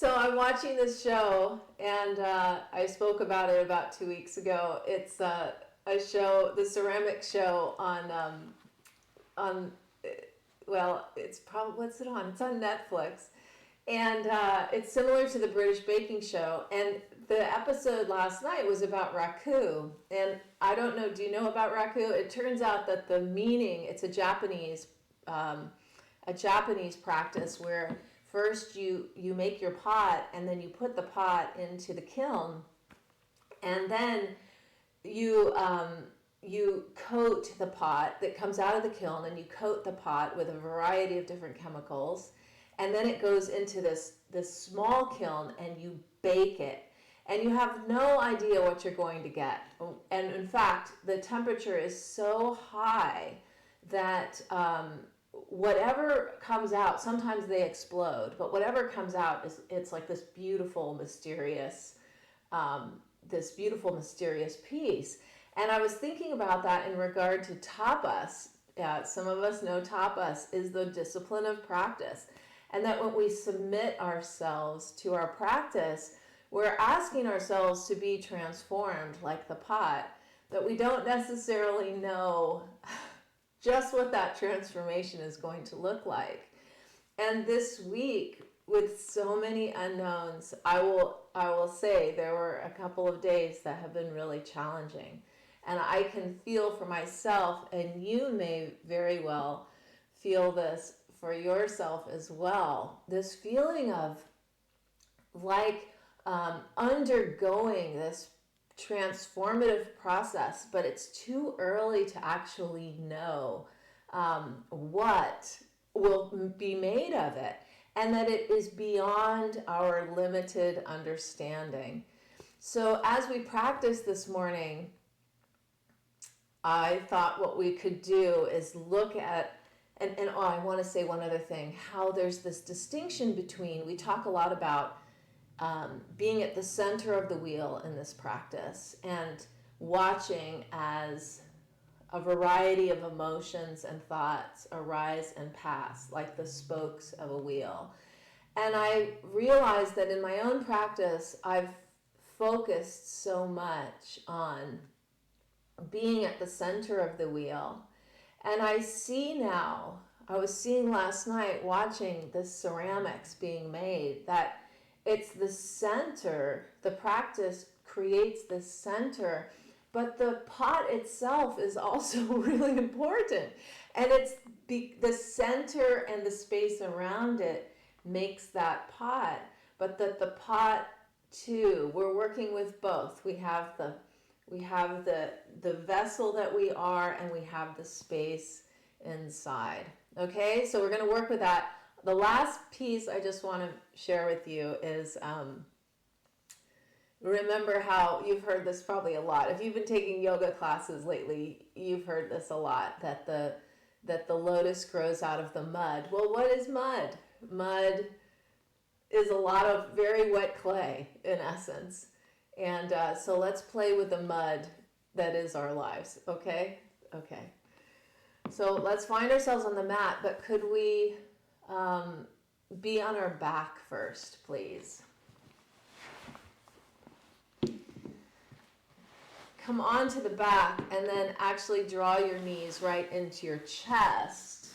So I'm watching this show, and I spoke about it about 2 weeks ago. It's a show, the ceramic show on well, it's probably, what's it on? It's on Netflix, and it's similar to the British baking show. And the episode last night was about raku, and I don't know. Do you know about raku? It turns out that the meaning, it's a Japanese practice where first you make your pot, and then you put the pot into the kiln, and then you coat the pot that comes out of the kiln, and you coat the pot with a variety of different chemicals, and then it goes into this small kiln, and you bake it, and you have no idea what you're going to get. And in fact, the temperature is so high that whatever comes out, sometimes they explode, but whatever comes out it's like this beautiful mysterious piece. And I was thinking about that in regard to tapas. Some of us know tapas is the discipline of practice, and that when we submit ourselves to our practice, we're asking ourselves to be transformed like the pot, that we don't necessarily know just what that transformation is going to look like. And this week, with so many unknowns, I will say there were a couple of days that have been really challenging. And I can feel for myself, and you may very well feel this for yourself as well, this feeling of like undergoing this transformative process, but it's too early to actually know what will be made of it, and that it is beyond our limited understanding. So as we practice this morning, I thought what we could do is look at, and I want to say one other thing, how there's this distinction between, we talk a lot about being at the center of the wheel in this practice and watching as a variety of emotions and thoughts arise and pass like the spokes of a wheel. And I realized that in my own practice, I've focused so much on being at the center of the wheel. And I see now, I was seeing last night watching the ceramics being made, that it's the center, the practice creates the center, but the pot itself is also really important. And it's the center and the space around it makes that pot, but that the pot too, we're working with both. We have the vessel that we are, and we have the space inside. Okay, so we're going to work with that. The last piece I just want to share with you is remember how you've heard this probably a lot. If you've been taking yoga classes lately, you've heard this a lot, that the lotus grows out of the mud. Well, what is mud? Mud is a lot of very wet clay in essence. And so let's play with the mud that is our lives, okay? Okay. So let's find ourselves on the mat, but could we be on our back first, please? Come onto the back, and then actually draw your knees right into your chest.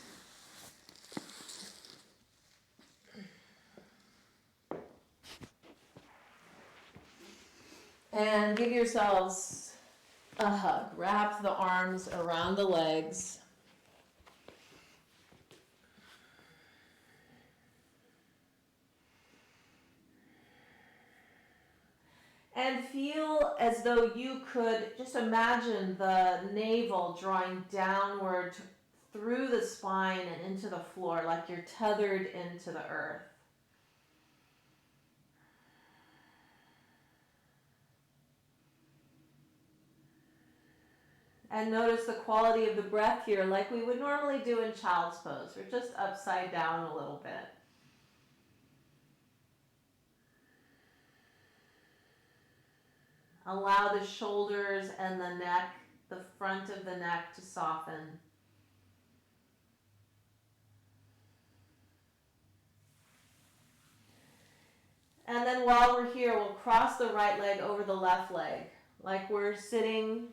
And give yourselves a hug. Wrap the arms around the legs. And feel as though you could just imagine the navel drawing downward through the spine and into the floor, like you're tethered into the earth. And notice the quality of the breath here, like we would normally do in child's pose. We're just upside down a little bit. Allow the shoulders and the neck, the front of the neck, to soften. And then while we're here, we'll cross the right leg over the left leg, like we're sitting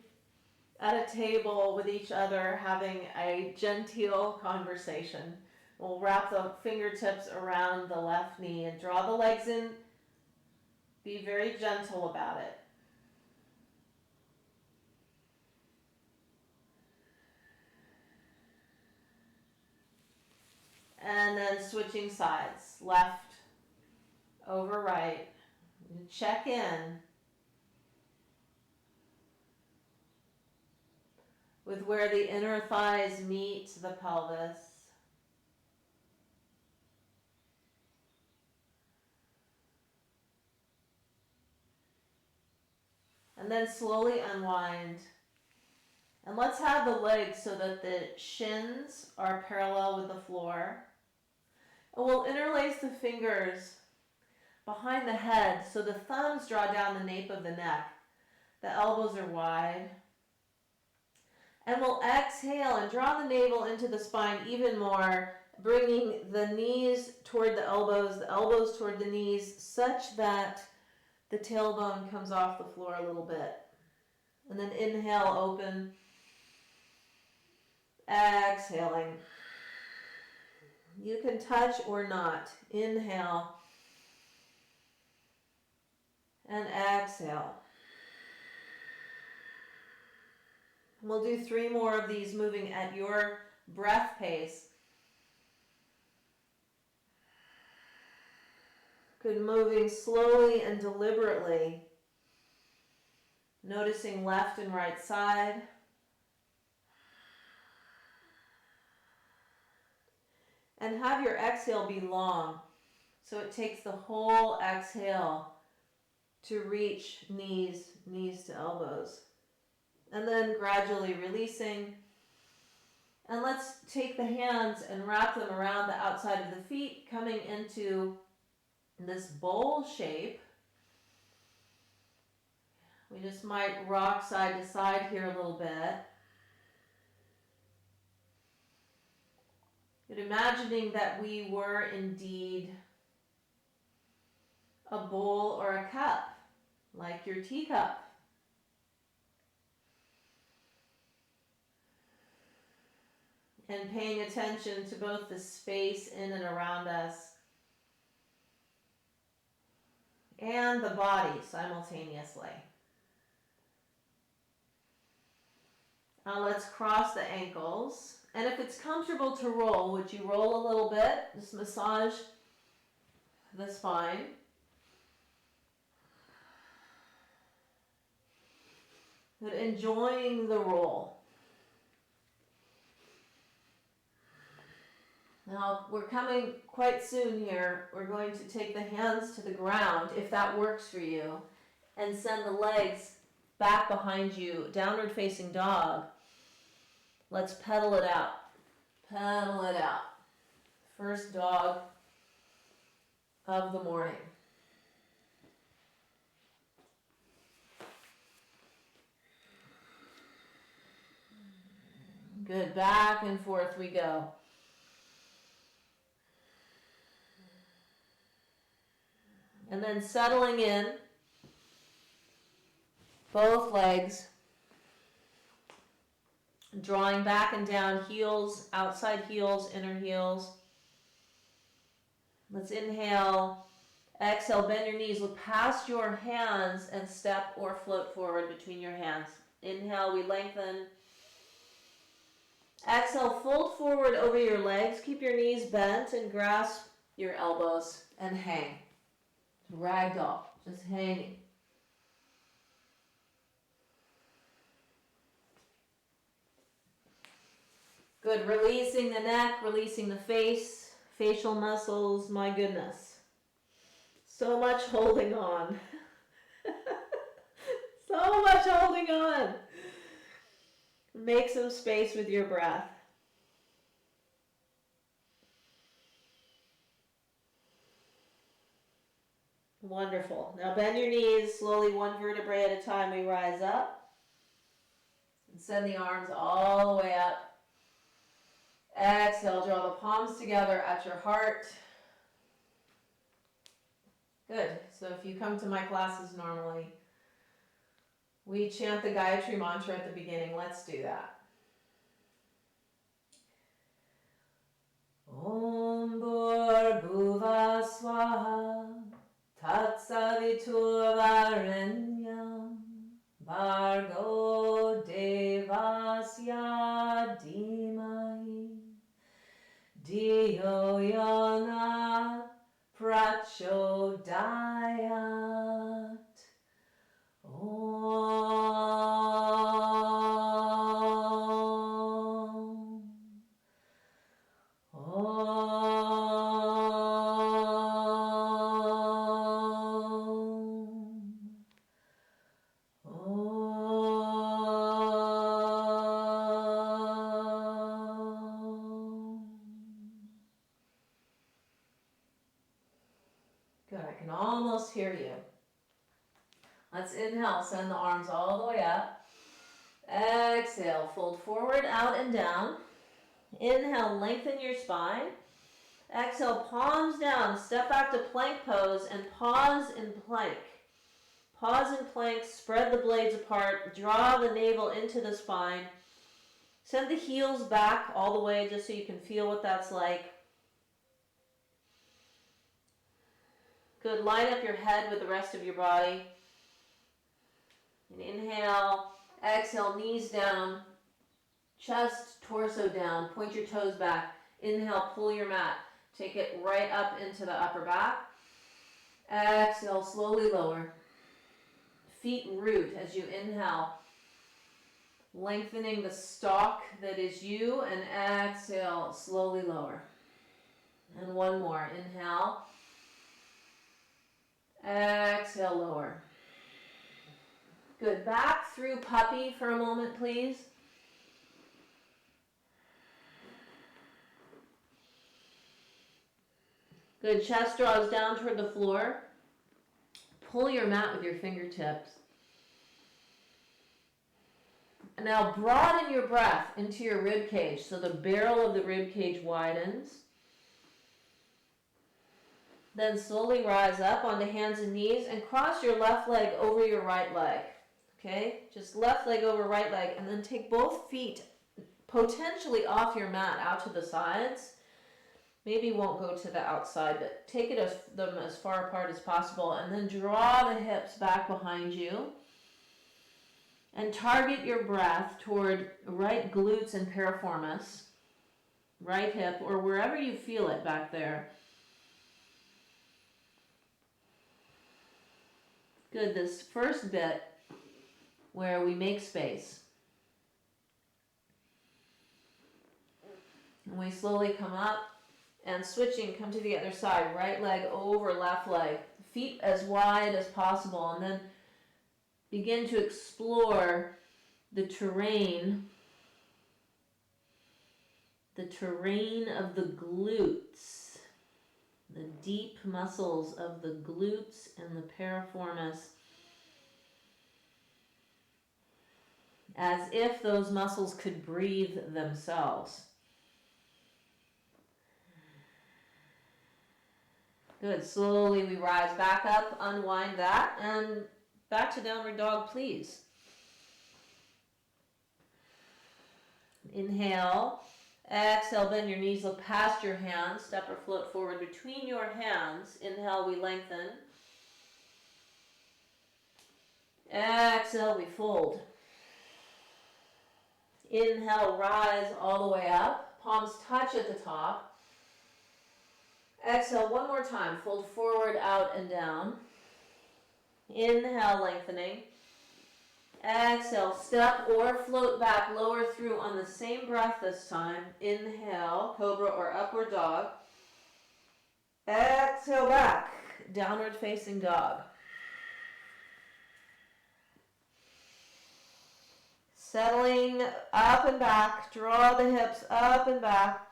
at a table with each other having a genteel conversation. We'll wrap the fingertips around the left knee and draw the legs in. Be very gentle about it. And then switching sides, left over right. Check in with where the inner thighs meet the pelvis. And then slowly unwind. And let's have the legs so that the shins are parallel with the floor. And we'll interlace the fingers behind the head so the thumbs draw down the nape of the neck. The elbows are wide. And we'll exhale and draw the navel into the spine even more, bringing the knees toward the elbows toward the knees, such that the tailbone comes off the floor a little bit. And then inhale, open. Exhaling. You can touch or not. Inhale. And exhale. We'll do 3 more of these, moving at your breath pace. Good, moving slowly and deliberately. Noticing left and right side. And have your exhale be long. So it takes the whole exhale to reach knees to elbows. And then gradually releasing. And let's take the hands and wrap them around the outside of the feet, coming into this bowl shape. We just might rock side to side here a little bit. But imagining that we were indeed a bowl or a cup, like your teacup. And paying attention to both the space in and around us and the body simultaneously. Now let's cross the ankles. And if it's comfortable to roll, would you roll a little bit? Just massage the spine. But enjoying the roll. Now, we're coming quite soon here. We're going to take the hands to the ground, if that works for you, and send the legs back behind you, downward facing dog. Let's pedal it out. Pedal it out. First dog of the morning. Good, back and forth we go. And then settling in, both legs, drawing back and down, heels, outside heels, inner heels. Let's inhale, exhale, bend your knees, look past your hands and step or float forward between your hands. Inhale, we lengthen. Exhale, fold forward over your legs, keep your knees bent and grasp your elbows and hang. Ragdoll, just hanging. Good, releasing the neck, releasing the face, facial muscles, my goodness. So much holding on. So much holding on. Make some space with your breath. Wonderful. Now bend your knees slowly, one vertebrae at a time. We rise up and send the arms all the way up. Exhale, draw the palms together at your heart. Good. So if you come to my classes normally, we chant the Gayatri mantra at the beginning. Let's do that. Om Bhurrbhuva Swaha Tatsaviturvarenyam Bhargo Devasya Dhimahi Dhiyo Yona Prachodayat. Good, I can almost hear you. Let's inhale, send the arms all the way up. Exhale, fold forward, out and down. Inhale, lengthen your spine. Exhale, palms down, step back to plank pose and pause in plank. Pause in plank, spread the blades apart, draw the navel into the spine. Send the heels back all the way just so you can feel what that's like. Good, line up your head with the rest of your body. And inhale, exhale, knees down, chest, torso down, point your toes back. Inhale, pull your mat. Take it right up into the upper back. Exhale, slowly lower. Feet root as you inhale, lengthening the stalk that is you, and exhale, slowly lower. And one more, inhale. Exhale, lower. Good, back through puppy for a moment, please. Good, chest draws down toward the floor. Pull your mat with your fingertips. And now broaden your breath into your rib cage so the barrel of the rib cage widens. Then slowly rise up onto hands and knees and cross your left leg over your right leg. Okay, just left leg over right leg, and then take both feet potentially off your mat out to the sides. Maybe won't go to the outside, but take them as far apart as possible, and then draw the hips back behind you. And target your breath toward right glutes and piriformis, right hip, or wherever you feel it back there. Good, this first bit where we make space. And we slowly come up and switching, come to the other side, right leg over left leg, feet as wide as possible, and then begin to explore the terrain of the glutes, the deep muscles of the glutes and the piriformis, as if those muscles could breathe themselves. Good, slowly we rise back up, unwind that, and back to downward dog, please. Inhale, exhale, bend your knees, look past your hands, step or float forward between your hands. Inhale, we lengthen. Exhale, we fold. Inhale, rise all the way up, palms touch at the top. Exhale, one more time, fold forward, out, and down. Inhale, lengthening. Exhale, step or float back, lower through on the same breath this time. Inhale, cobra or upward dog. Exhale, back, downward facing dog. Settling up and back, draw the hips up and back.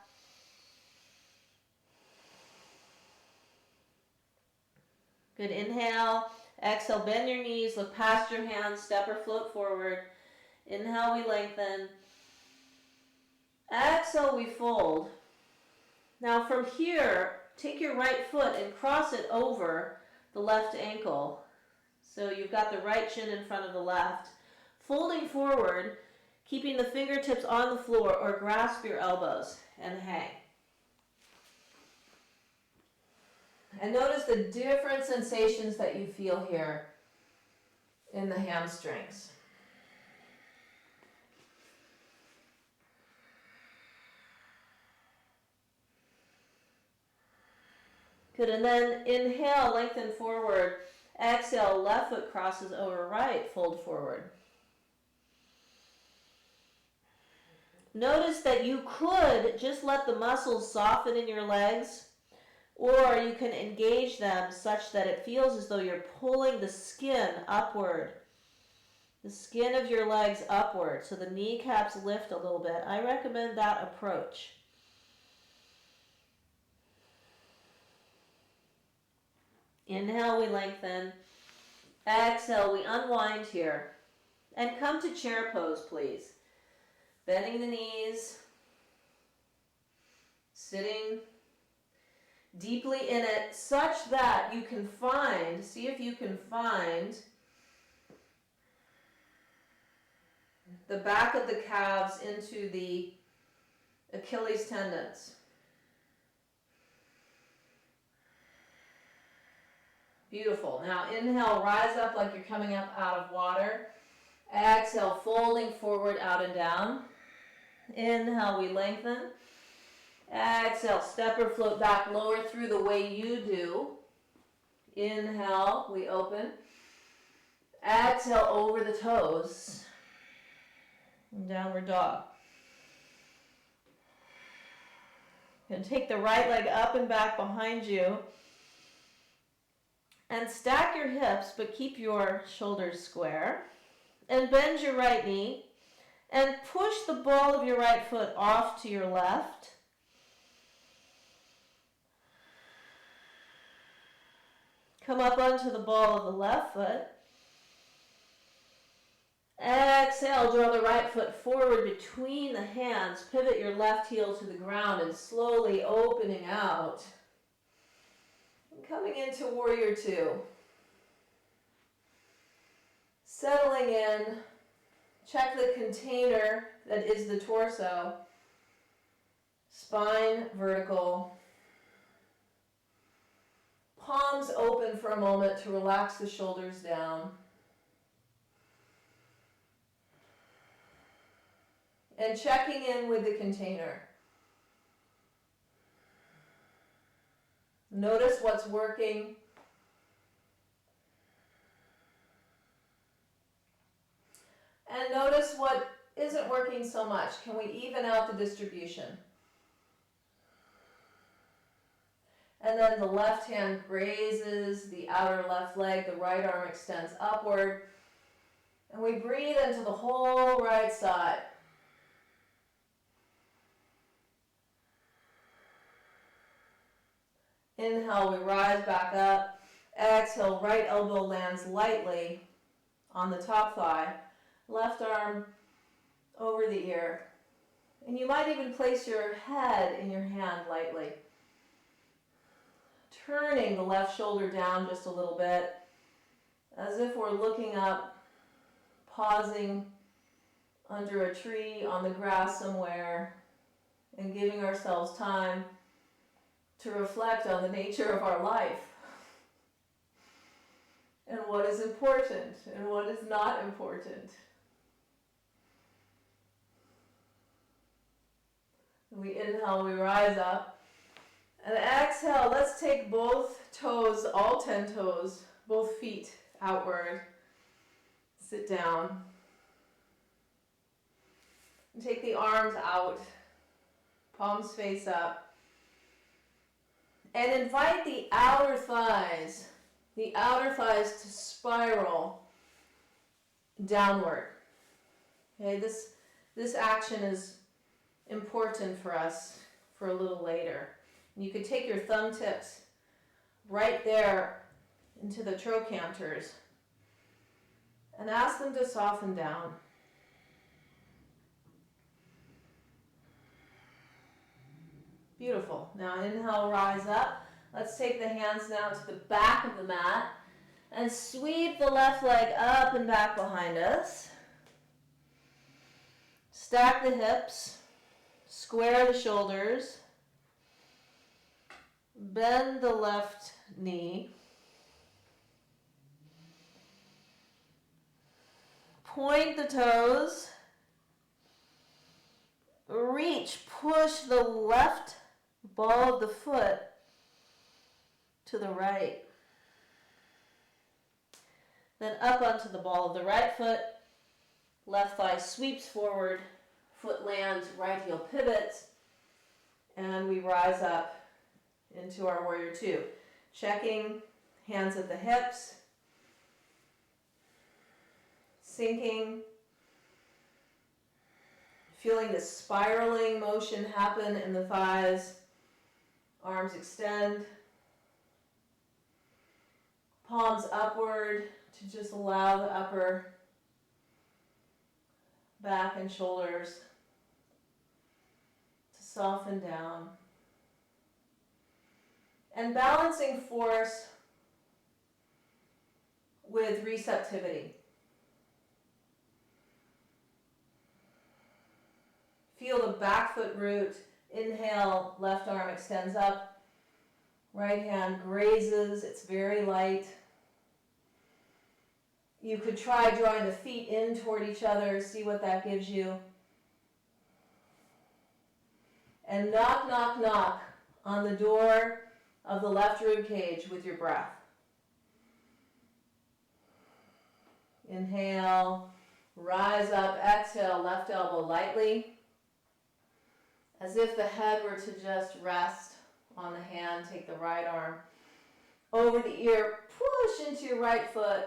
Good, inhale. Exhale, bend your knees, look past your hands, step or float forward. Inhale, we lengthen. Exhale, we fold. Now from here, take your right foot and cross it over the left ankle. So you've got the right shin in front of the left. Folding forward, keeping the fingertips on the floor, or grasp your elbows and hang. And notice the different sensations that you feel here in the hamstrings. Good, and then inhale, lengthen forward. Exhale, left foot crosses over right, fold forward. Notice that you could just let the muscles soften in your legs, or you can engage them such that it feels as though you're pulling the skin upward, the skin of your legs upward, so the kneecaps lift a little bit. I recommend that approach. Inhale, we lengthen. Exhale, we unwind here. And come to chair pose, please. Bending the knees, sitting deeply in it, such that you can find, see if you can find the back of the calves into the Achilles tendons. Beautiful. Now inhale, rise up like you're coming up out of water. Exhale, folding forward, out and down. Inhale, we lengthen. Exhale, step or float back, lower through the way you do. Inhale, we open. Exhale, over the toes. Downward dog. And take the right leg up and back behind you. And stack your hips, but keep your shoulders square. And bend your right knee. And push the ball of your right foot off to your left. Come up onto the ball of the left foot. Exhale, draw the right foot forward between the hands. Pivot your left heel to the ground and slowly opening out. And coming into Warrior Two. Settling in. Check the container that is the torso. Spine vertical. Palms open for a moment to relax the shoulders down. And checking in with the container. Notice what's working. And notice what isn't working so much. Can we even out the distribution? And then the left hand grazes the outer left leg, the right arm extends upward. And we breathe into the whole right side. Inhale, we rise back up. Exhale, right elbow lands lightly on the top thigh. Left arm over the ear. And you might even place your head in your hand lightly. Turning the left shoulder down just a little bit, as if we're looking up, pausing under a tree, on the grass somewhere, and giving ourselves time to reflect on the nature of our life and what is important and what is not important. We inhale, we rise up. And exhale, let's take both toes, all 10 toes, both feet outward. Sit down. And take the arms out, palms face up. And invite the outer thighs to spiral downward. Okay, this action is important for us for a little later. And you could take your thumb tips right there into the trochanters and ask them to soften down. Beautiful. Now inhale, rise up. Let's take the hands now to the back of the mat and sweep the left leg up and back behind us. Stack the hips, square the shoulders, bend the left knee, point the toes, reach, push the left ball of the foot to the right. Then up onto the ball of the right foot, left thigh sweeps forward, foot lands, right heel pivots, and we rise up into our warrior two. Checking, hands at the hips, sinking, feeling the spiraling motion happen in the thighs, arms extend, palms upward to just allow the upper back and shoulders to soften down. And balancing force with receptivity. Feel the back foot root. Inhale, left arm extends up. Right hand grazes, it's very light. You could try drawing the feet in toward each other, see what that gives you. And knock, knock, knock on the door of the left rib cage with your breath. Inhale, rise up, exhale, left elbow lightly, as if the head were to just rest on the hand. Take the right arm over the ear, push into your right foot.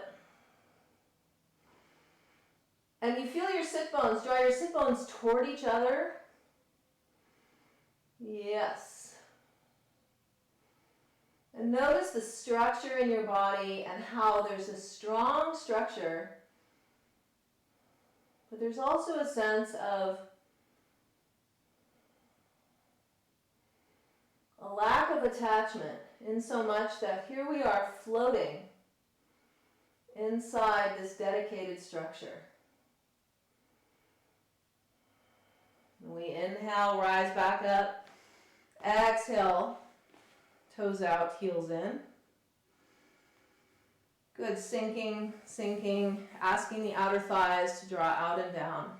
And you feel your sit bones, draw your sit bones toward each other. Yes. And notice the structure in your body and how there's a strong structure, but there's also a sense of a lack of attachment, in so much that here we are floating inside this dedicated structure. We inhale, rise back up. Exhale, toes out, heels in. Good, sinking, sinking, asking the outer thighs to draw out and down.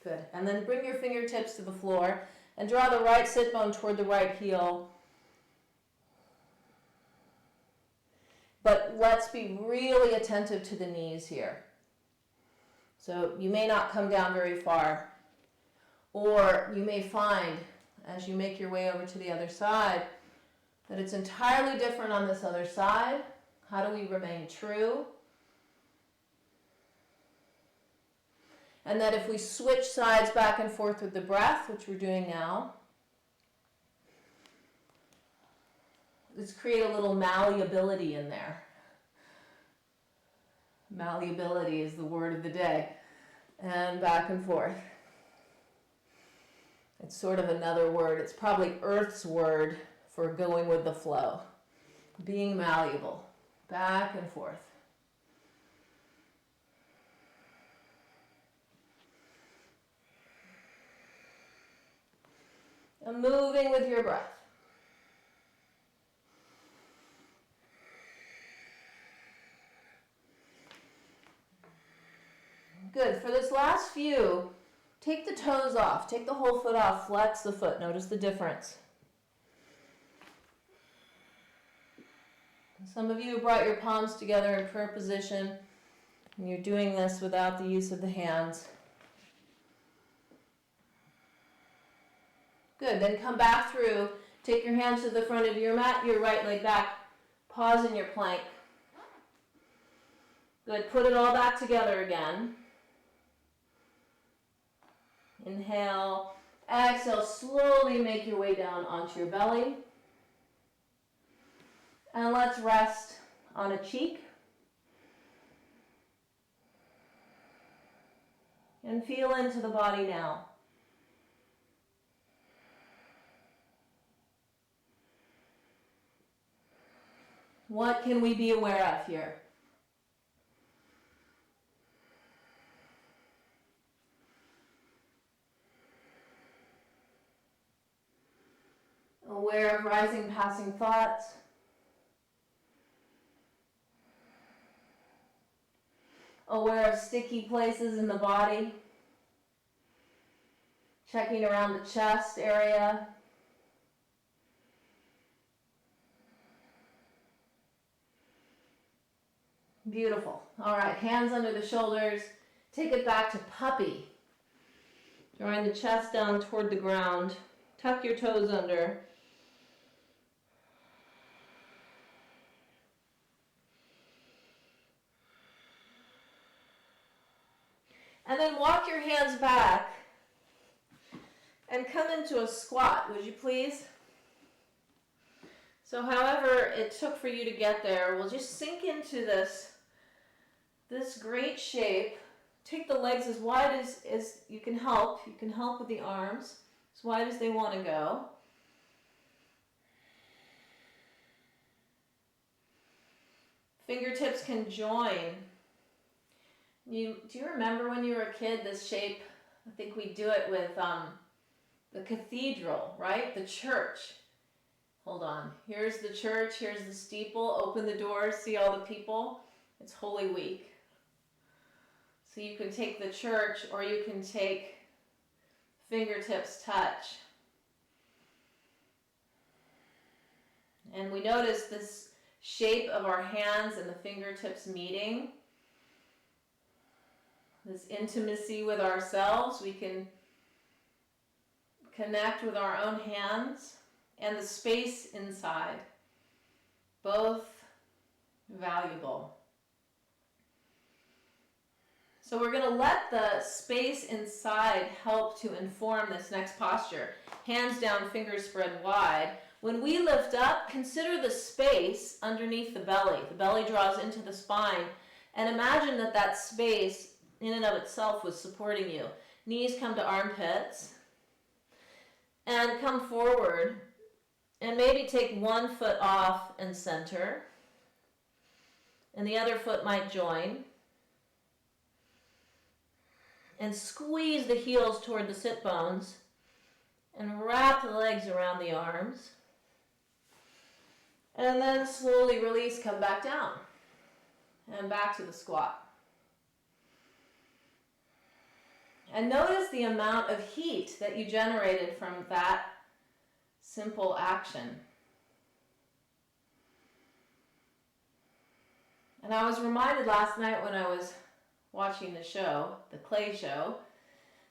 Good, and then bring your fingertips to the floor and draw the right sit bone toward the right heel. But let's be really attentive to the knees here. So you may not come down very far, or you may find, as you make your way over to the other side, that it's entirely different on this other side. How do we remain true? And that if we switch sides back and forth with the breath, which we're doing now, let's create a little malleability in there. Malleability is the word of the day. And back and forth. It's sort of another word. It's probably Earth's word for going with the flow. Being malleable. Back and forth. And moving with your breath. Good. For this last few, take the toes off. Take the whole foot off. Flex the foot. Notice the difference. Some of you have brought your palms together in prayer position, and you're doing this without the use of the hands. Good. Then come back through. Take your hands to the front of your mat, your right leg back. Pause in your plank. Good. Put it all back together again. Inhale, exhale, slowly make your way down onto your belly. And let's rest on a cheek. And feel into the body now. What can we be aware of here? Aware of rising, passing thoughts. Aware of sticky places in the body. Checking around the chest area. Beautiful. All right, hands under the shoulders. Take it back to puppy. Drawing the chest down toward the ground. Tuck your toes under. And then walk your hands back and come into a squat, would you please? So however it took for you to get there, we'll just sink into this great shape. Take the legs as wide as you can help. You can help with the arms as wide as they want to go. Fingertips can join. Do you remember when you were a kid, this shape? I think we do it with the cathedral, right? The church. Hold on. Here's the church. Here's the steeple. Open the doors. See all the people? It's Holy Week. So you can take the church or you can take fingertips touch. And we notice this shape of our hands and the fingertips meeting. This intimacy with ourselves. We can connect with our own hands and the space inside. Both valuable. So we're going to let the space inside help to inform this next posture. Hands down, fingers spread wide. When we lift up, consider the space underneath the belly. The belly draws into the spine. And imagine that that space in and of itself was supporting you. Knees come to armpits. And come forward. And maybe take one foot off and center. And the other foot might join. And squeeze the heels toward the sit bones. And wrap the legs around the arms. And then slowly release, come back down. And back to the squat. And notice the amount of heat that you generated from that simple action. And I was reminded last night when I was watching the show, the clay show,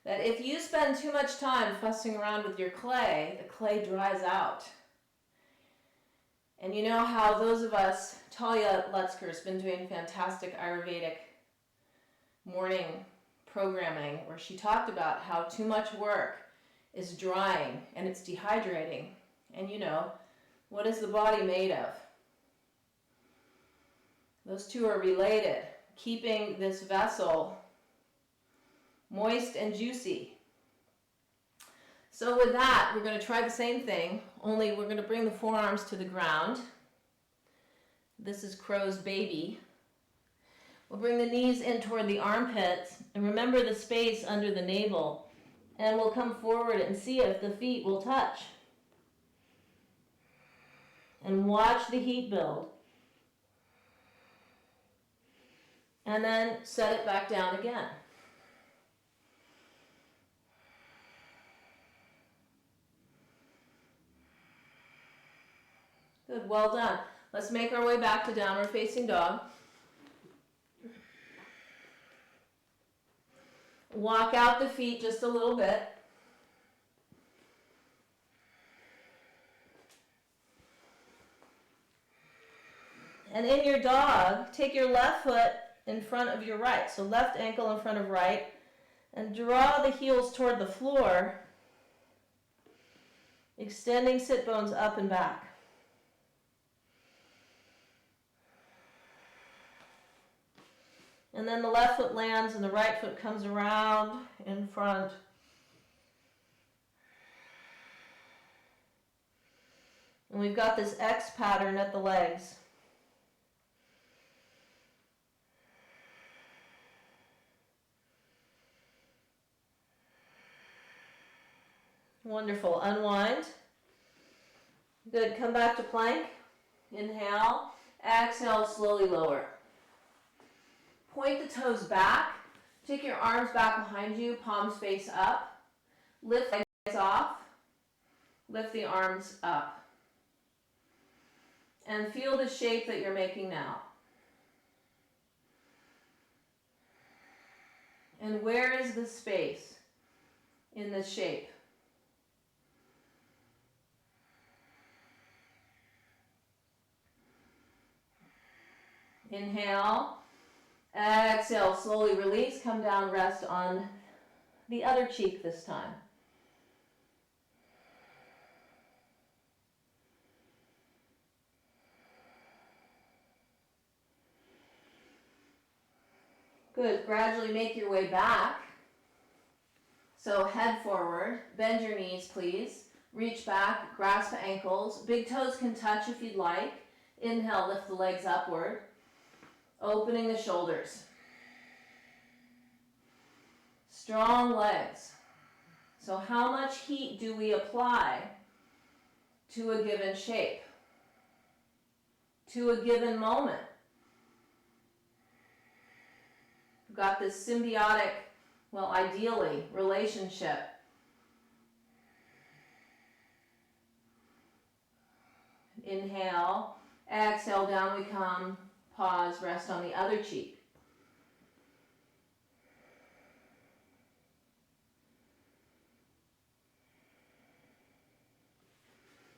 that if you spend too much time fussing around with your clay, the clay dries out. And you know how those of us, Talia Lutzker's been doing fantastic Ayurvedic morning programming where she talked about how too much work is drying and it's dehydrating. And you know, what is the body made of? Those two are related, keeping this vessel moist and juicy. So with that, we're going to try the same thing, only we're going to bring the forearms to the ground. This is crow's baby. We'll bring the knees in toward the armpits, and remember the space under the navel. And we'll come forward and see if the feet will touch. And watch the heat build. And then set it back down again. Good, well done. Let's make our way back to downward facing dog. Walk out the feet just a little bit. And in your dog, take your left foot in front of your right. So left ankle in front of right. And draw the heels toward the floor, extending sit bones up and back. And then the left foot lands and the right foot comes around in front. And we've got this X pattern at the legs. Wonderful. Unwind. Good. Come back to plank. Inhale. Exhale, slowly lower. Point the toes back. Take your arms back behind you, palms face up. Lift the legs off. Lift the arms up. And feel the shape that you're making now. And where is the space in this shape? Inhale. Exhale, slowly release. Come down, rest on the other cheek this time. Good. Gradually make your way back. So head forward. Bend your knees, please. Reach back. Grasp ankles. Big toes can touch if you'd like. Inhale, lift the legs upward. Opening the shoulders. Strong legs. So how much heat do we apply to a given shape? To a given moment? We've got this symbiotic, well, ideally, relationship. Inhale, exhale, down we come, pause, rest on the other cheek.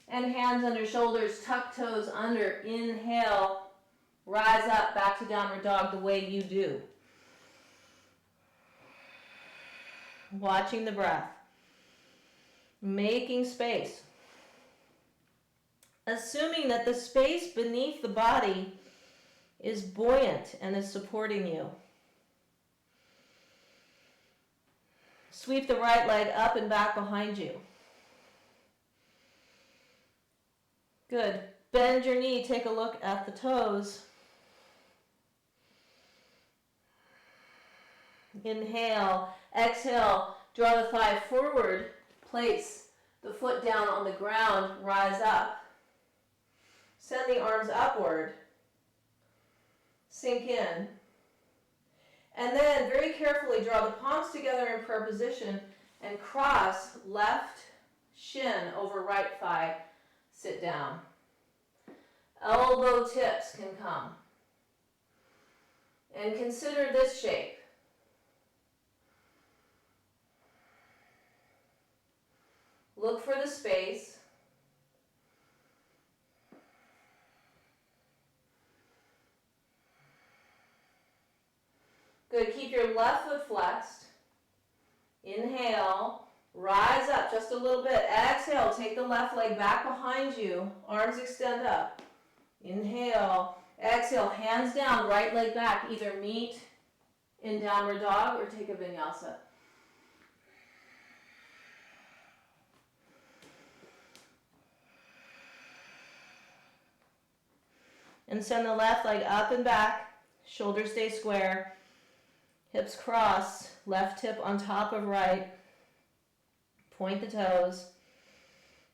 And hands under shoulders, tuck toes under, inhale, rise up, back to downward dog the way you do. Watching the breath. Making space. Assuming that the space beneath the body is buoyant and is supporting you. Sweep the right leg up and back behind you. Good. Bend your knee, take a look at the toes. Inhale, exhale, draw the thigh forward, place the foot down on the ground, rise up. Send the arms upward, sink in. And then very carefully draw the palms together in prayer position and cross left shin over right thigh, sit down. Elbow tips can come. And consider this shape. Look for the space. Good. Keep your left foot flexed. Inhale. Rise up just a little bit. Exhale. Take the left leg back behind you. Arms extend up. Inhale. Exhale. Hands down. Right leg back. Either meet in downward dog or take a vinyasa. And send the left leg up and back. Shoulders stay square. Hips cross. Left hip on top of right. Point the toes.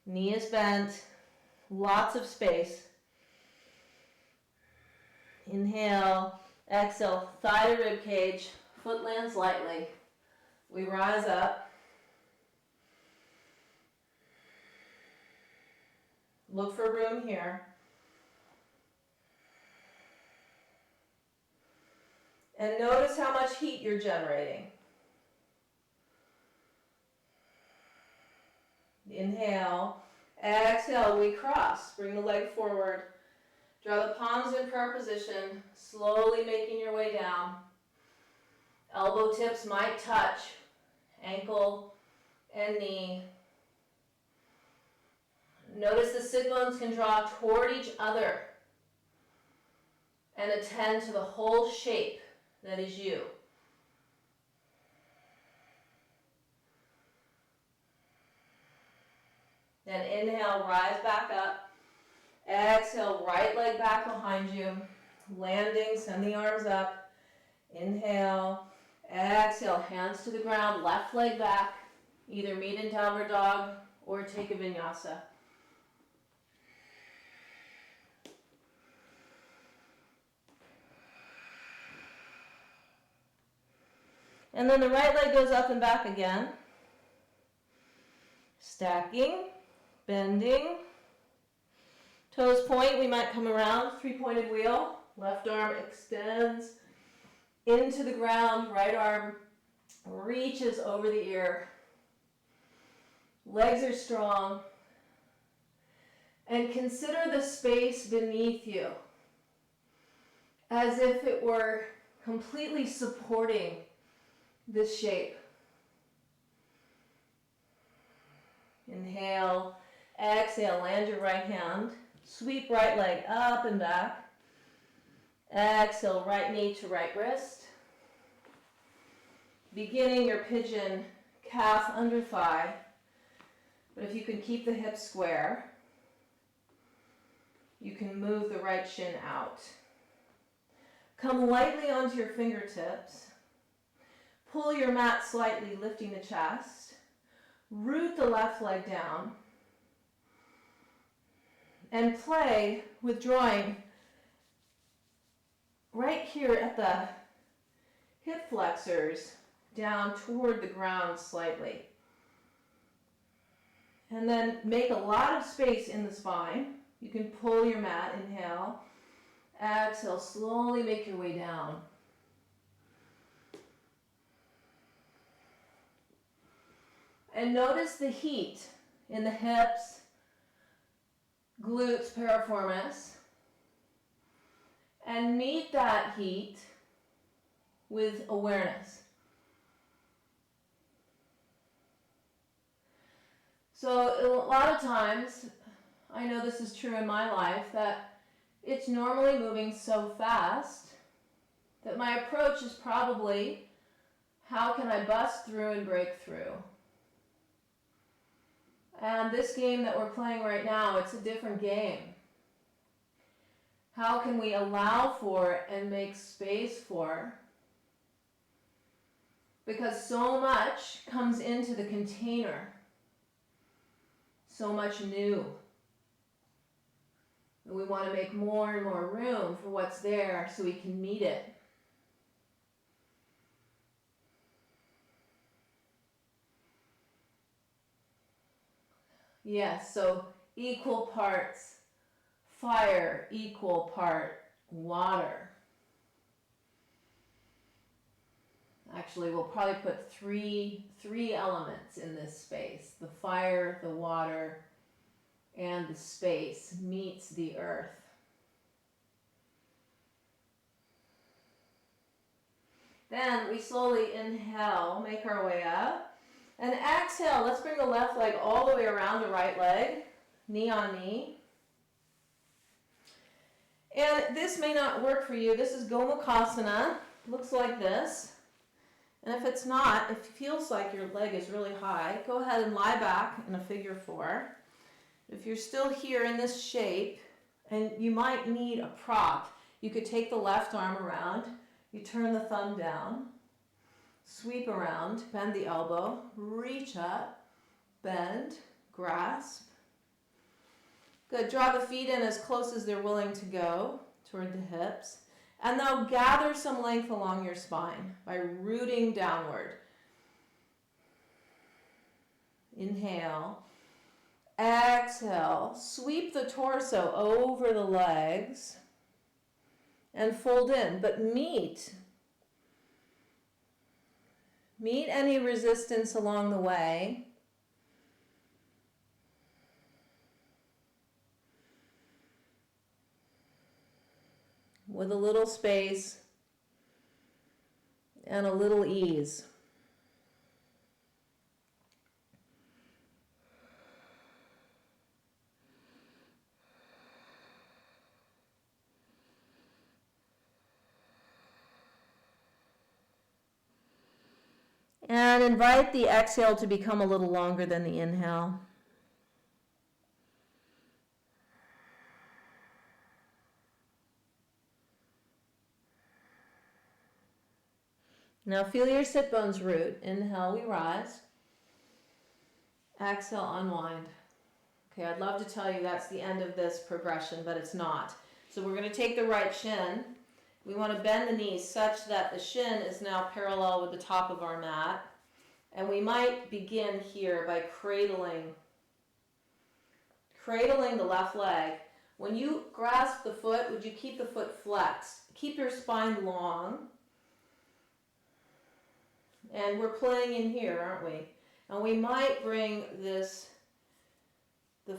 Knee is bent. Lots of space. Inhale. Exhale. Thigh to rib cage. Foot lands lightly. We rise up. Look for room here. And notice how much heat you're generating. Inhale. Exhale, we cross. Bring the leg forward. Draw the palms in prayer position, slowly making your way down. Elbow tips might touch ankle and knee. Notice the sit bones can draw toward each other and attend to the whole shape that is you. Then inhale, rise back up. Exhale, right leg back behind you. Landing, send the arms up. Inhale, exhale, hands to the ground, left leg back. Either meet in downward dog or take a vinyasa. And then the right leg goes up and back again. Stacking, bending. Toes point, we might come around, three-pointed wheel. Left arm extends into the ground, right arm reaches over the ear. Legs are strong. And consider the space beneath you as if it were completely supporting this shape. Inhale, exhale, land your right hand. Sweep right leg up and back. Exhale, right knee to right wrist. Beginning your pigeon, calf under thigh. But if you can keep the hips square, you can move the right shin out. Come lightly onto your fingertips. Pull your mat slightly, lifting the chest. Root the left leg down. And play with drawing right here at the hip flexors down toward the ground slightly. And then make a lot of space in the spine. You can pull your mat, inhale. Exhale, slowly make your way down. And notice the heat in the hips, glutes, piriformis, and meet that heat with awareness. So a lot of times, I know this is true in my life, that it's normally moving so fast that my approach is probably, how can I bust through and break through? And this game that we're playing right now, it's a different game. How can we allow for and make space for? Because so much comes into the container. So much new. And we want to make more and more room for what's there so we can meet it. Yes, so equal parts fire, equal part water. Actually, we'll probably put three elements in this space. The fire, the water, and the space meets the earth. Then we slowly inhale, make our way up. And exhale, let's bring the left leg all the way around the right leg, knee on knee. And this may not work for you. This is Gomukhasana. Looks like this. And if it's not, if it feels like your leg is really high, go ahead and lie back in a figure 4. If you're still here in this shape, and you might need a prop, you could take the left arm around, you turn the thumb down, sweep around, bend the elbow, reach up, bend, grasp. Good, draw the feet in as close as they're willing to go toward the hips. And now gather some length along your spine by rooting downward. Inhale. Exhale. Sweep the torso over the legs and fold in, but meet any resistance along the way. With a little space and a little ease. And invite the exhale to become a little longer than the inhale. Now feel your sit bones root. Inhale, we rise. Exhale, unwind. Okay, I'd love to tell you that's the end of this progression, but it's not. So we're going to take the right shin. We want to bend the knees such that the shin is now parallel with the top of our mat. And we might begin here by cradling the left leg. When you grasp the foot, would you keep the foot flexed? Keep your spine long. And we're playing in here, aren't we? And we might bring the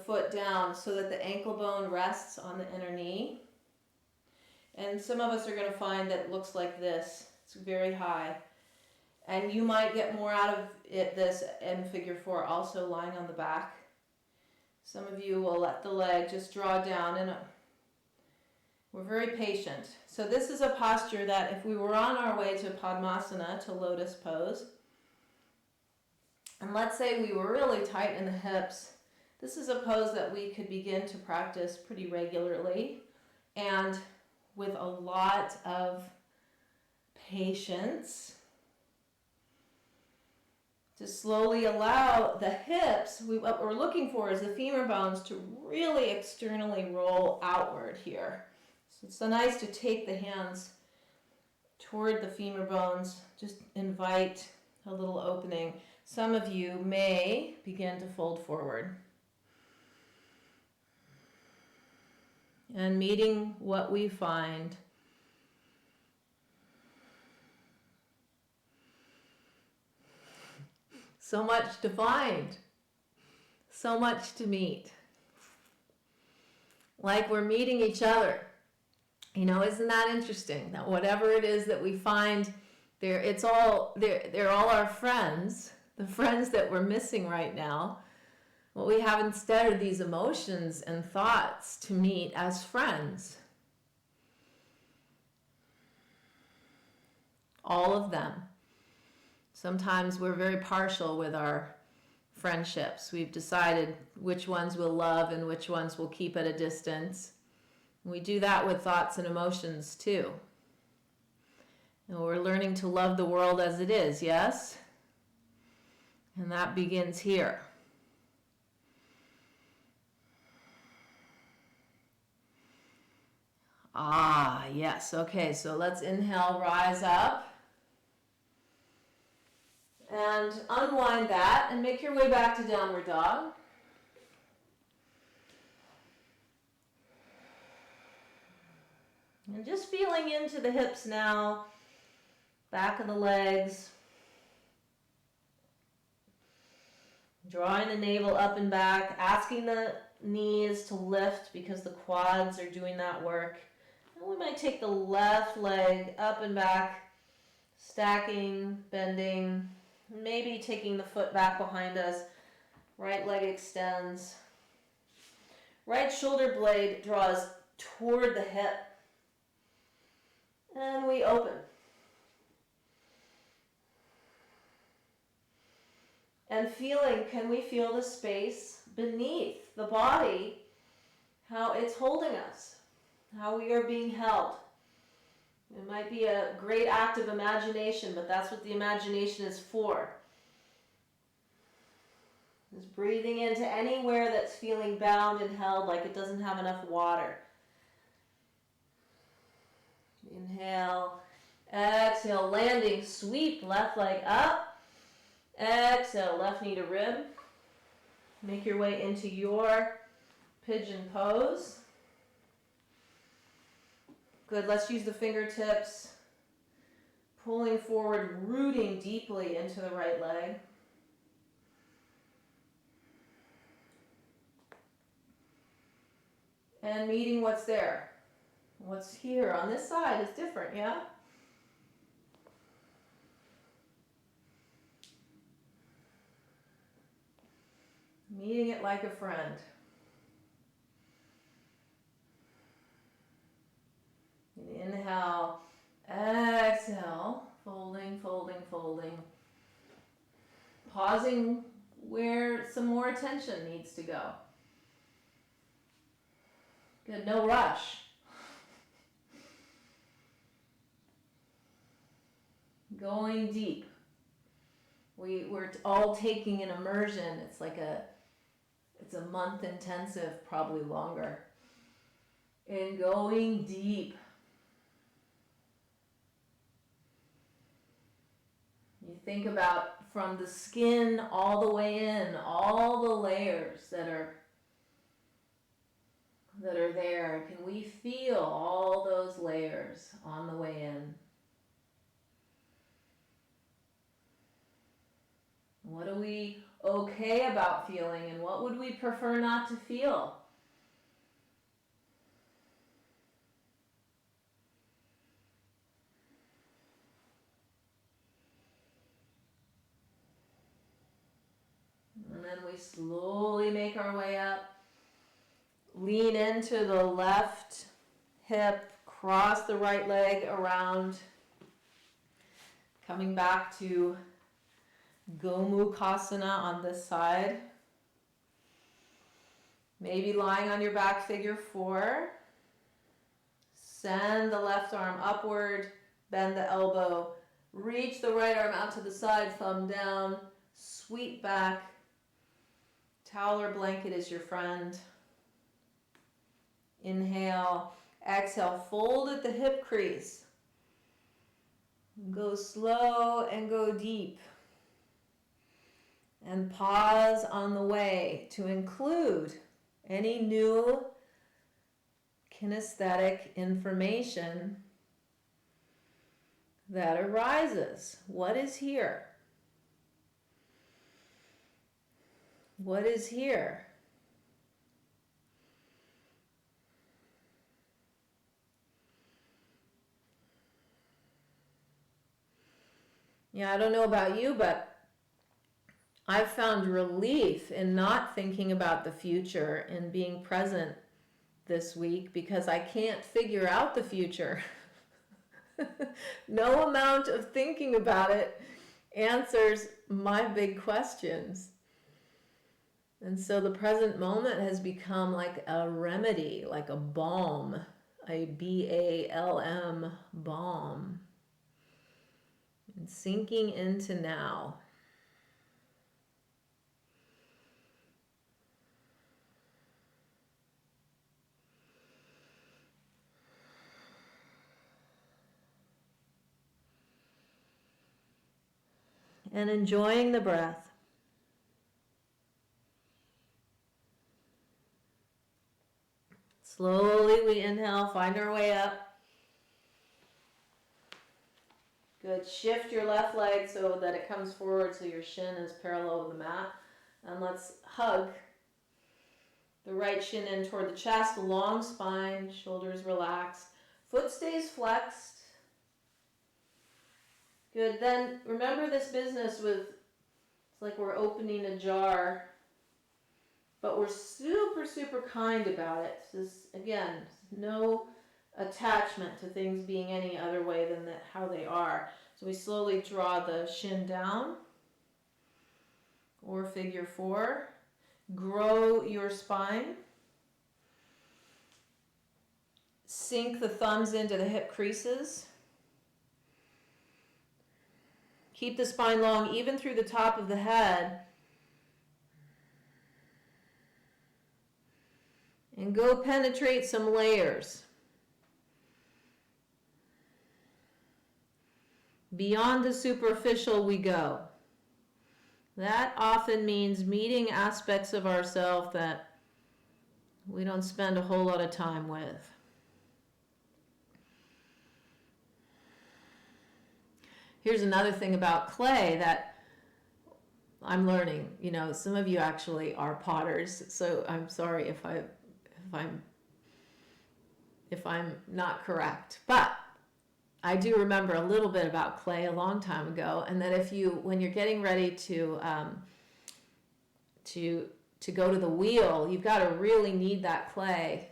foot down so that the ankle bone rests on the inner knee. And some of us are going to find that it looks like this. It's very high. And you might get more out of this in figure 4, also lying on the back. Some of you will let the leg just draw down, and we're very patient. So this is a posture that if we were on our way to Padmasana, to Lotus pose, and let's say we were really tight in the hips, this is a pose that we could begin to practice pretty regularly and with a lot of patience to slowly allow the hips, what we're looking for is the femur bones to really externally roll outward here. So it's so nice to take the hands toward the femur bones, just invite a little opening. Some of you may begin to fold forward. And meeting what we find. So much to find, so much to meet. Like we're meeting each other. You know, isn't that interesting? That whatever it is that we find, they're all our friends, the friends that we're missing right now. What we have instead are these emotions and thoughts to meet as friends. All of them. Sometimes we're very partial with our friendships. We've decided which ones we'll love and which ones we'll keep at a distance. We do that with thoughts and emotions too. And we're learning to love the world as it is, yes? And that begins here. Ah, yes. Okay, so let's inhale, rise up. And unwind that and make your way back to downward dog. And just feeling into the hips now, back of the legs. Drawing the navel up and back, asking the knees to lift because the quads are doing that work. And we might take the left leg up and back, stacking, bending, maybe taking the foot back behind us. Right leg extends. Right shoulder blade draws toward the hip. And we open. And can we feel the space beneath the body, how it's holding us, how we are being held. It might be a great act of imagination, but that's what the imagination is for. Is breathing into anywhere that's feeling bound and held like it doesn't have enough water. Inhale, exhale, landing, sweep left leg up. Exhale, left knee to rib. Make your way into your pigeon pose. Good, let's use the fingertips. Pulling forward, rooting deeply into the right leg. And meeting what's there. What's here on this side is different, yeah? Meeting it like a friend. Inhale, exhale, folding, folding, folding. Pausing where some more attention needs to go. Good, no rush. Going deep we're all taking an immersion. It's a month intensive, probably longer. And going deep. You think about from the skin all the way in, all the layers that are there. Can we feel all those layers on the way in? What are we okay about feeling, and what would we prefer not to feel? And then we slowly make our way up. Lean into the left hip, cross the right leg around. Coming back to Gomukhasana on this side. Maybe lying on your back, figure 4. Send the left arm upward, bend the elbow, reach the right arm out to the side, thumb down, sweep back. Towel or blanket is your friend. Inhale, exhale, fold at the hip crease. Go slow and go deep. And pause on the way to include any new kinesthetic information that arises. What is here? What is here? Yeah, I don't know about you, but I've found relief in not thinking about the future and being present this week because I can't figure out the future. No amount of thinking about it answers my big questions. And so the present moment has become like a remedy, like a balm, a BALM, balm. And sinking into now. And enjoying the breath. Slowly we inhale, find our way up. Good. Shift your left leg so that it comes forward so your shin is parallel to the mat. And let's hug the right shin in toward the chest, long spine, shoulders relaxed. Foot stays flexed. Good. Then remember this business with, it's like we're opening a jar, but we're super, super kind about it. This, again, no attachment to things being any other way than that, how they are. So we slowly draw the shin down, or figure 4. Grow your spine. Sink the thumbs into the hip creases. Keep the spine long, even through the top of the head. And go penetrate some layers. Beyond the superficial we go. That often means meeting aspects of ourselves that we don't spend a whole lot of time with. Here's another thing about clay that I'm learning. You know, some of you actually are potters, so I'm sorry if I'm not correct. But I do remember a little bit about clay a long time ago, and that when you're getting ready to go to the wheel, you've got to really knead that clay,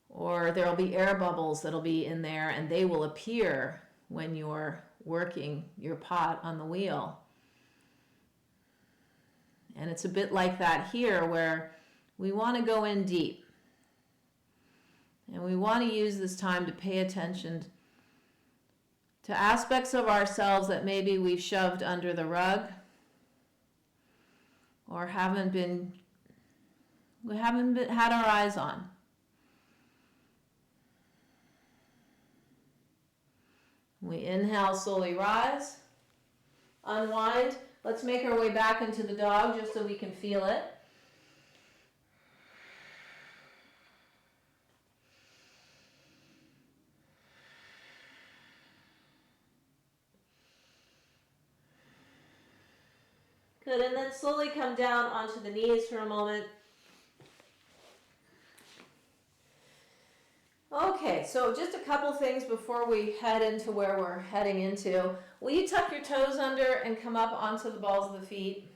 or there'll be air bubbles that'll be in there, and they will appear when you're working your pot on the wheel. And it's a bit like that here, where we want to go in deep. And we want to use this time to pay attention to aspects of ourselves that maybe we've shoved under the rug or we haven't had our eyes on. We inhale, slowly rise, unwind. Let's make our way back into the dog just so we can feel it. Good, and then slowly come down onto the knees for a moment. Okay, so just a couple things before we head into where we're heading into. Will you tuck your toes under and come up onto the balls of the feet?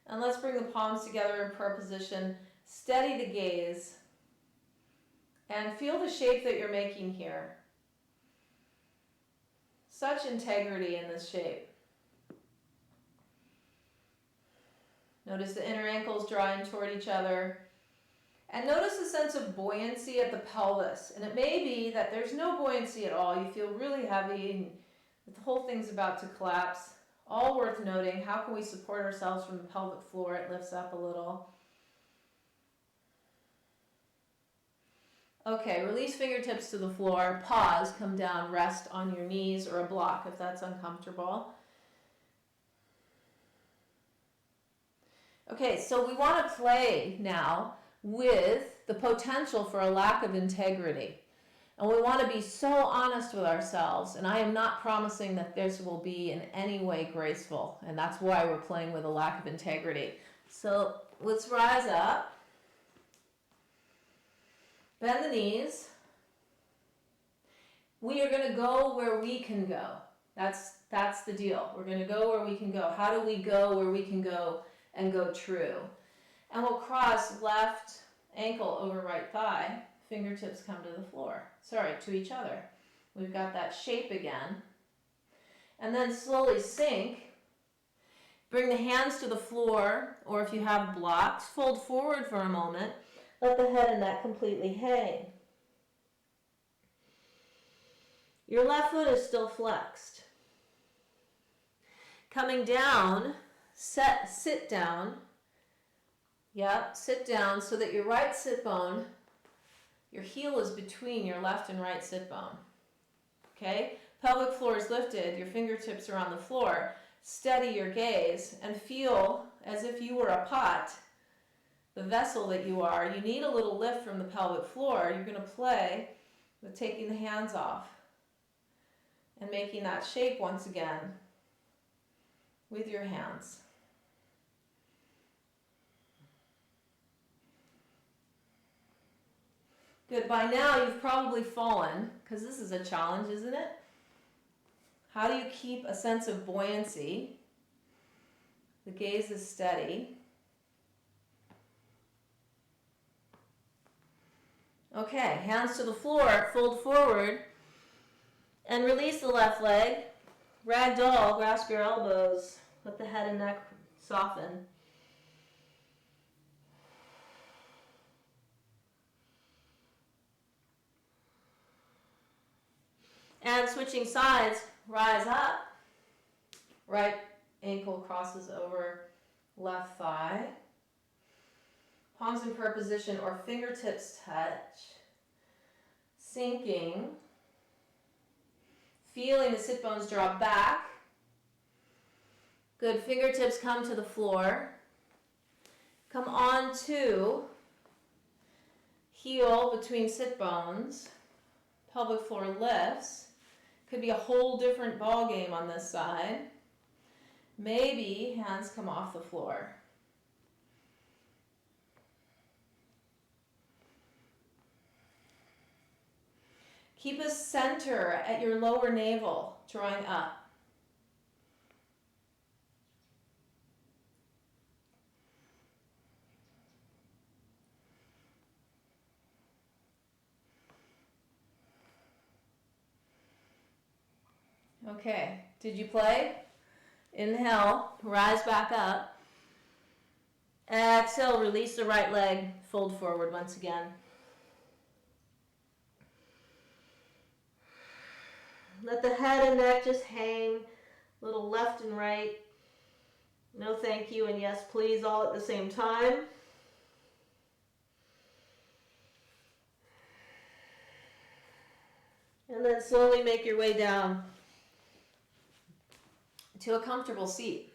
And let's bring the palms together in prayer position. Steady the gaze. And feel the shape that you're making here. Such integrity in this shape. Notice the inner ankles drawing toward each other. And notice a sense of buoyancy at the pelvis. And it may be that there's no buoyancy at all. You feel really heavy and the whole thing's about to collapse. All worth noting. How can we support ourselves from the pelvic floor? It lifts up a little. Okay, release fingertips to the floor. Pause, come down, rest on your knees or a block if that's uncomfortable. Okay, so we want to play now with the potential for a lack of integrity. And we want to be so honest with ourselves. And I am not promising that this will be in any way graceful. And that's why we're playing with a lack of integrity. So let's rise up. Bend the knees. We are going to go where we can go. That's the deal. We're going to go where we can go. How do we go where we can go and go true? And we'll cross left ankle over right thigh. Fingertips come to the floor. Sorry, to each other. We've got that shape again. And then slowly sink. Bring the hands to the floor, or if you have blocks, fold forward for a moment. Let the head and neck completely hang. Your left foot is still flexed. Coming down, sit down. Yep, sit down so that your right sit bone, your heel is between your left and right sit bone. Okay? Pelvic floor is lifted, your fingertips are on the floor. Steady your gaze and feel as if you were a pot, the vessel that you are. You need a little lift from the pelvic floor. You're going to play with taking the hands off and making that shape once again with your hands. Good. By now you've probably fallen, because this is a challenge, isn't it? How do you keep a sense of buoyancy? The gaze is steady. Okay, hands to the floor, fold forward, and release the left leg. Ragdoll, grasp your elbows, let the head and neck soften. And switching sides, rise up. Right ankle crosses over left thigh. Palms in prayer position or fingertips touch. Sinking. Feeling the sit bones draw back. Good. Fingertips come to the floor. Come on to heel between sit bones. Pelvic floor lifts. Could be a whole different ball game on this side. Maybe hands come off the floor. Keep a center at your lower navel, drawing up. Okay, did you play? Inhale, rise back up. Exhale, release the right leg, fold forward once again. Let the head and neck just hang, a little left and right. No thank you and yes please all at the same time. And then slowly make your way down to a comfortable seat.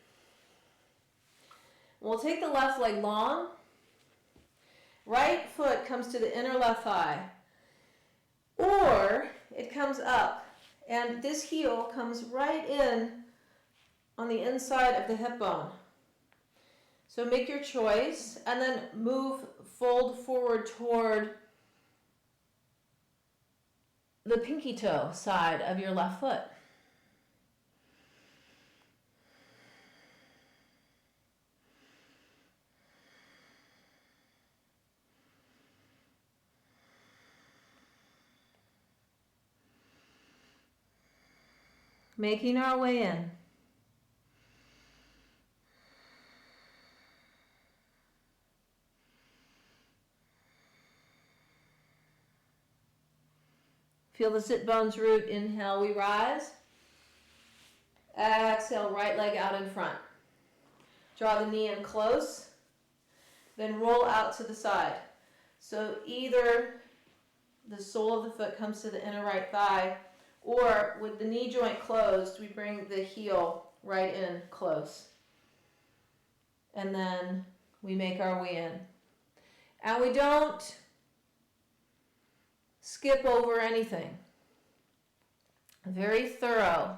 We'll take the left leg long. Right foot comes to the inner left thigh. Or it comes up and this heel comes right in on the inside of the hip bone. So make your choice and then fold forward toward the pinky toe side of your left foot. Making our way in. Feel the sit bones root. Inhale, we rise. Exhale, right leg out in front. Draw the knee in close. Then roll out to the side. So either the sole of the foot comes to the inner right thigh, or with the knee joint closed, we bring the heel right in close. And then we make our way in. And we don't skip over anything. Very thorough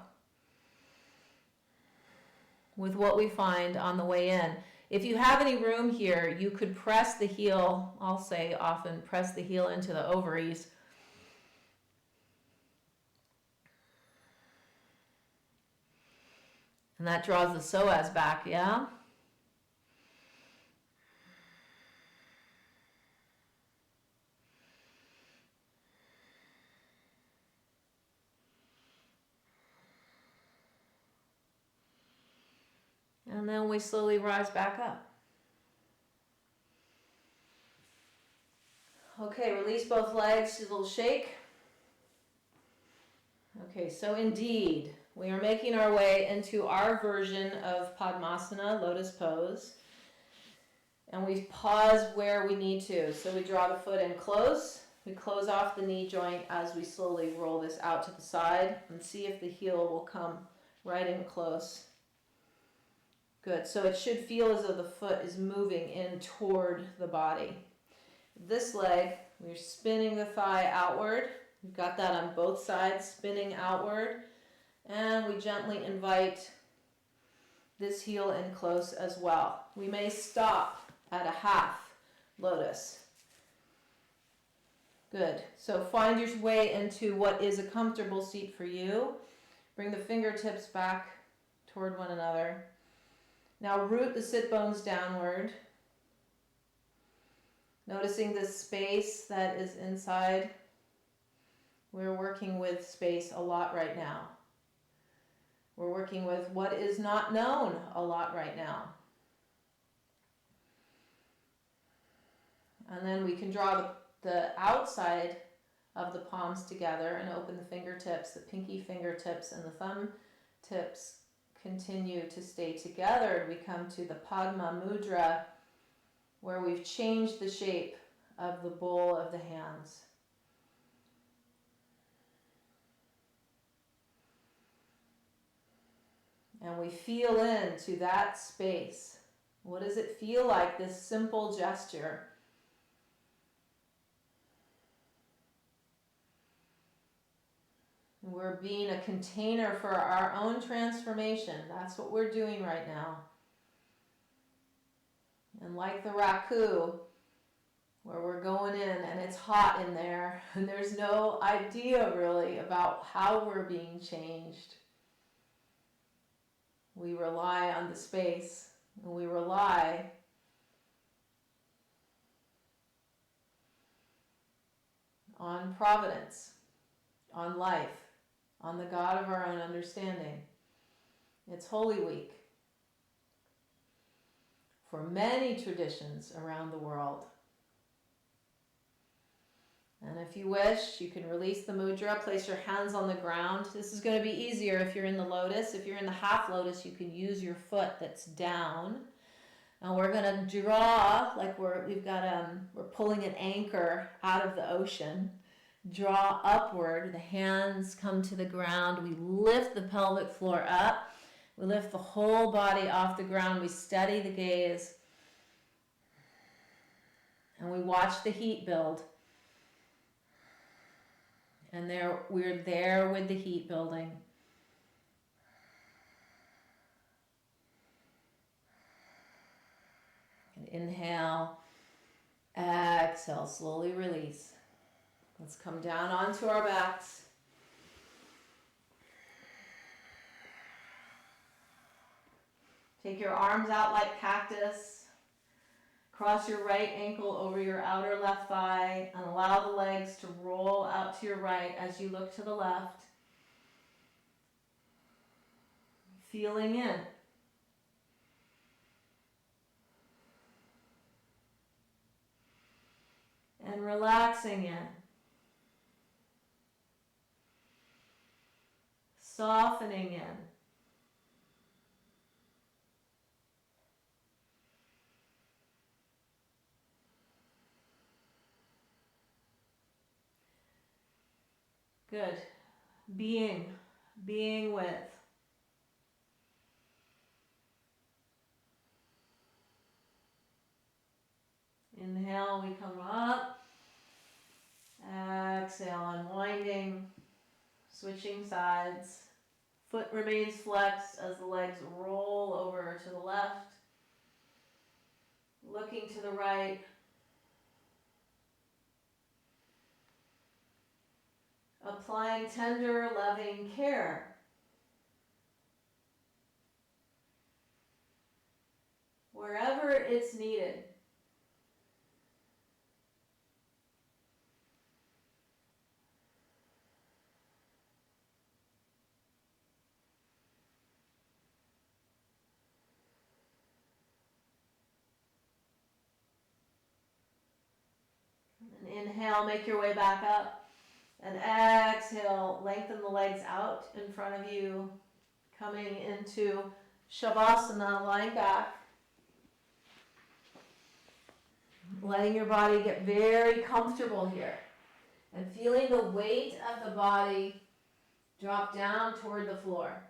with what we find on the way in. If you have any room here, you could press the heel, I'll say often press the heel into the ovaries. And that draws the psoas back, yeah? And then we slowly rise back up. Okay, release both legs, a little shake. Okay, so indeed, we are making our way into our version of Padmasana, Lotus pose. And we pause where we need to. So we draw the foot in close. We close off the knee joint as we slowly roll this out to the side and see if the heel will come right in close. Good, so it should feel as though the foot is moving in toward the body. This leg, we're spinning the thigh outward. We've got that on both sides, spinning outward. And we gently invite this heel in close as well. We may stop at a half lotus. Good, so find your way into what is a comfortable seat for you. Bring the fingertips back toward one another. Now root the sit bones downward. Noticing this space that is inside. We're working with space a lot right now. We're working with what is not known a lot right now. And then we can draw the outside of the palms together and open the fingertips, the pinky fingertips and the thumb tips continue to stay together. We come to the Padma Mudra, where we've changed the shape of the bowl of the hands. And we feel into that space. What does it feel like, this simple gesture? We're being a container for our own transformation. That's what we're doing right now. And like the raku, where we're going in and it's hot in there and there's no idea really about how we're being changed. We rely on the space and we rely on providence, on life, on the God of our own understanding. It's Holy Week for many traditions around the world. And if you wish, you can release the mudra, place your hands on the ground. This is going to be easier if you're in the lotus. If you're in the half lotus, you can use your foot that's down. And we're going to draw like we're pulling an anchor out of the ocean. Draw upward, the hands come to the ground. We lift the pelvic floor up. We lift the whole body off the ground. We steady the gaze. And we watch the heat build. And we're there with the heat building. And inhale, exhale, slowly release. Let's come down onto our backs. Take your arms out like cactus. Cross your right ankle over your outer left thigh and allow the legs to roll out to your right as you look to the left. Feeling in. And relaxing in. Softening in. Good. Being with. Inhale, we come up. Exhale, unwinding. Switching sides. Foot remains flexed as the legs roll over to the left. Looking to the right. Applying tender, loving care. Wherever it's needed. And inhale, make your way back up. And exhale, lengthen the legs out in front of you, coming into Shavasana, lying back. Letting your body get very comfortable here. And feeling the weight of the body drop down toward the floor.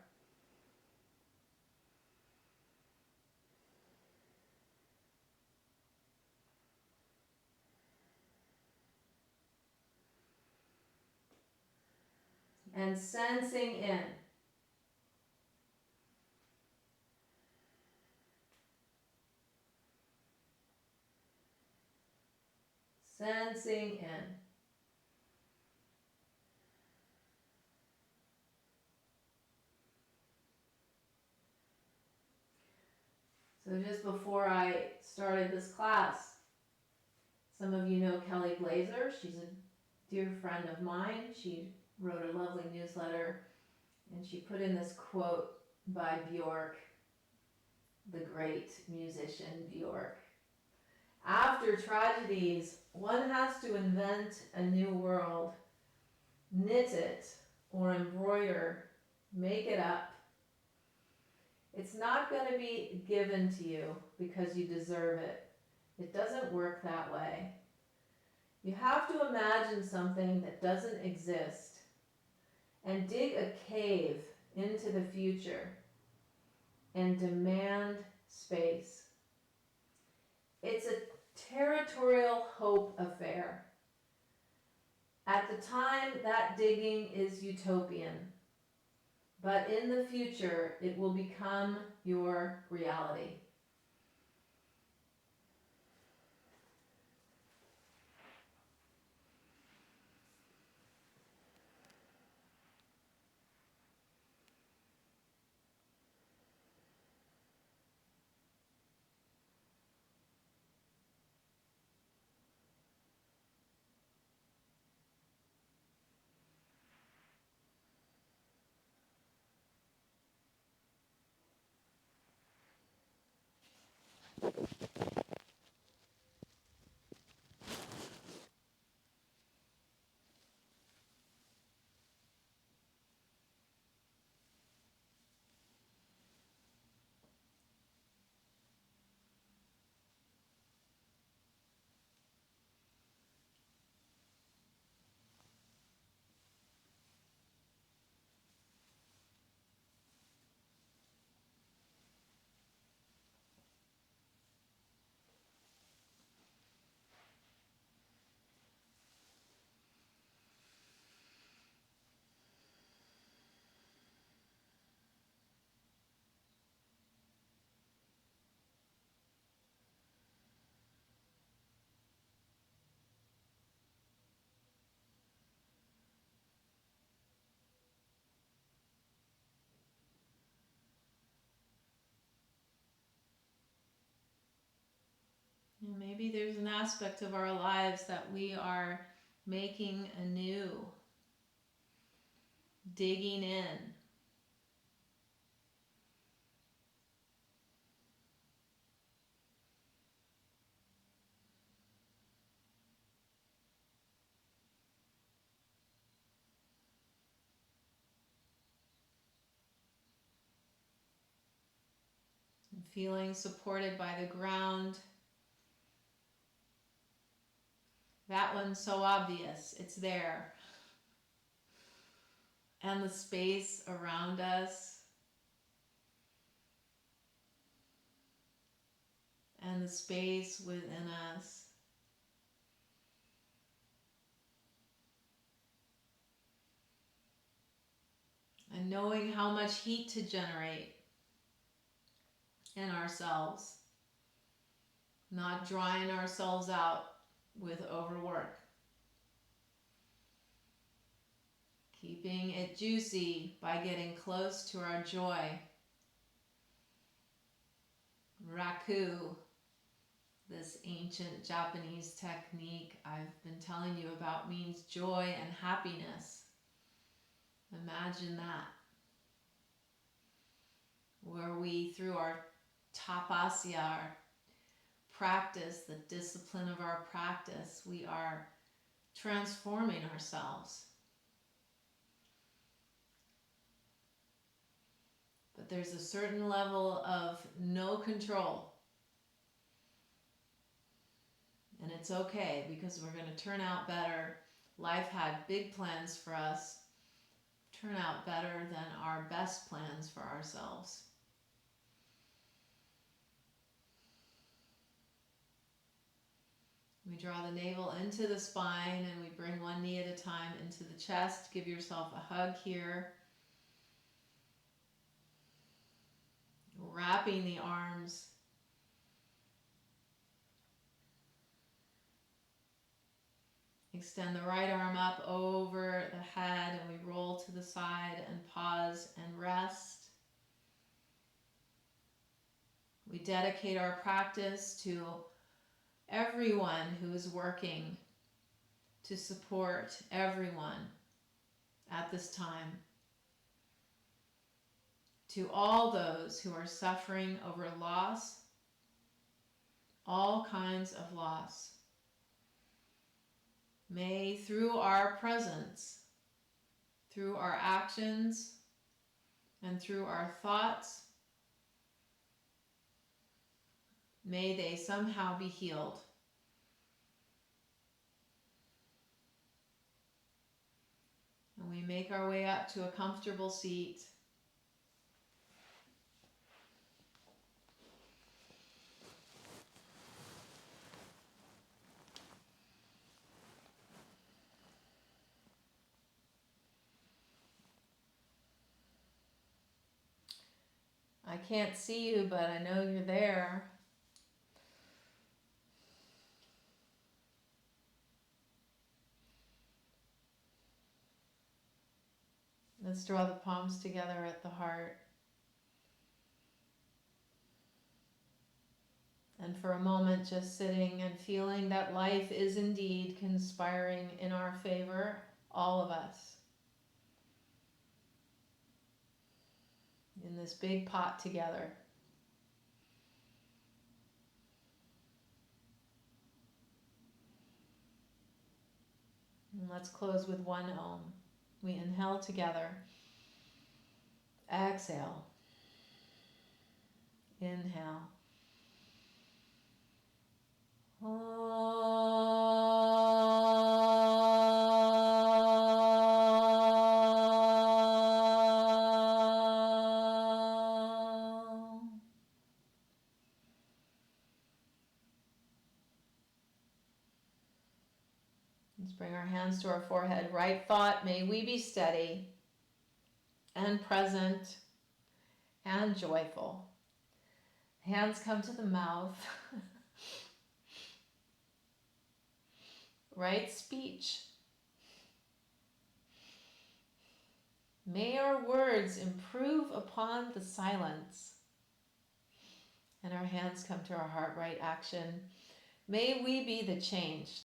And sensing in. Sensing in. So just before I started this class, some of you know Kelly Glazer. She's a dear friend of mine. She wrote a lovely newsletter, and she put in this quote by Bjork, the great musician Bjork. After tragedies, one has to invent a new world, knit it or embroider, make it up. It's not going to be given to you because you deserve it. It doesn't work that way. You have to imagine something that doesn't exist and dig a cave into the future and demand space. It's a territorial hope affair. At the time, that digging is utopian, but in the future, it will become your reality. And maybe there's an aspect of our lives that we are making anew, digging in. And feeling supported by the ground. That one's so obvious, it's there. And the space around us. And the space within us. And knowing how much heat to generate in ourselves. Not drying ourselves out with overwork. Keeping it juicy by getting close to our joy. Raku, this ancient Japanese technique I've been telling you about, means joy and happiness. Imagine that. Where we, through our tapasya, our practice, the discipline of our practice, we are transforming ourselves. But there's a certain level of no control. And it's okay, because we're going to turn out better. Life had big plans for us. Turn out better than our best plans for ourselves. We draw the navel into the spine and we bring one knee at a time into the chest. Give yourself a hug here. Wrapping the arms. Extend the right arm up over the head and we roll to the side and pause and rest. We dedicate our practice to everyone who is working to support everyone at this time. To all those who are suffering over loss, all kinds of loss. May through our presence, through our actions, and through our thoughts, may they somehow be healed. And we make our way up to a comfortable seat. I can't see you, but I know you're there. Let's draw the palms together at the heart. And for a moment, just sitting and feeling that life is indeed conspiring in our favor, all of us. In this big pot together. And let's close with one Om. We inhale together. Exhale. Inhale. Let's bring our hands to our forehead. Right thought, may we be steady and present and joyful. Hands come to the mouth. Right speech. May our words improve upon the silence. And our hands come to our heart. Right action. May we be the change